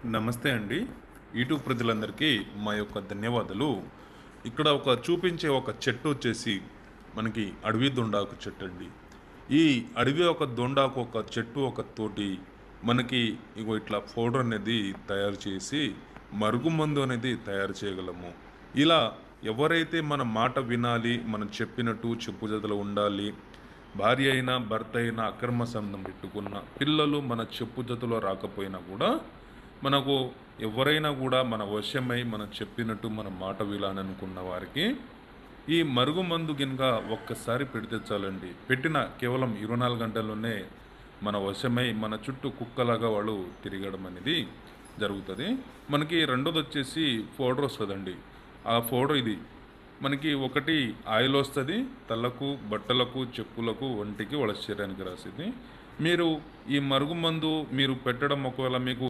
నమస్తే అండి. యూట్యూబ్ ప్రజలందరికీ మా యొక్క ధన్యవాదాలు. ఇక్కడ చూపించే ఒక చెట్టు వచ్చేసి మనకి అడవి దొండాకు చెట్టండి. ఈ అడవి ఒక దొండాకు ఒక చెట్టు ఒక తోటి మనకి ఇగో ఇట్లా పౌడర్ అనేది తయారు చేసి మరుగుమందు అనేది తయారు చేయగలము. ఇలా ఎవరైతే మన మాట వినాలి, మనం చెప్పినట్టు చెప్పుజాతలో ఉండాలి, భార్య అయినా, భర్త అయినా అక్రమ సంబంధం పెట్టుకున్న, పిల్లలు మన చెప్పుజాతలో రాకపోయినా కూడా మనకు ఎవరైనా కూడా మన వశమై మనం చెప్పినట్టు మన మాట వినాలనుకున్న వారికి ఈ మరుగుమందు గినుక ఒక్కసారి పెడితే చాలండి. పెట్టిన కేవలం 24 గంటల్లోనే మన వశమై మన చుట్టూ కుక్కలాగా వాళ్ళు తిరగడం అనేది జరుగుతుంది. మనకి రెండోది వచ్చేసి పౌడర్ వస్తుందండి. ఆ పౌడర్ ఇది మనకి ఒకటి ఆయిల్ వస్తుంది, తలకు, బట్టలకు, చెప్పులకు, ఒంటికి, వాళ్ళ శరీరానికి రాసేది. మీరు ఈ మరుగుమందు మీరు పెట్టడం ఒకవేళ మీకు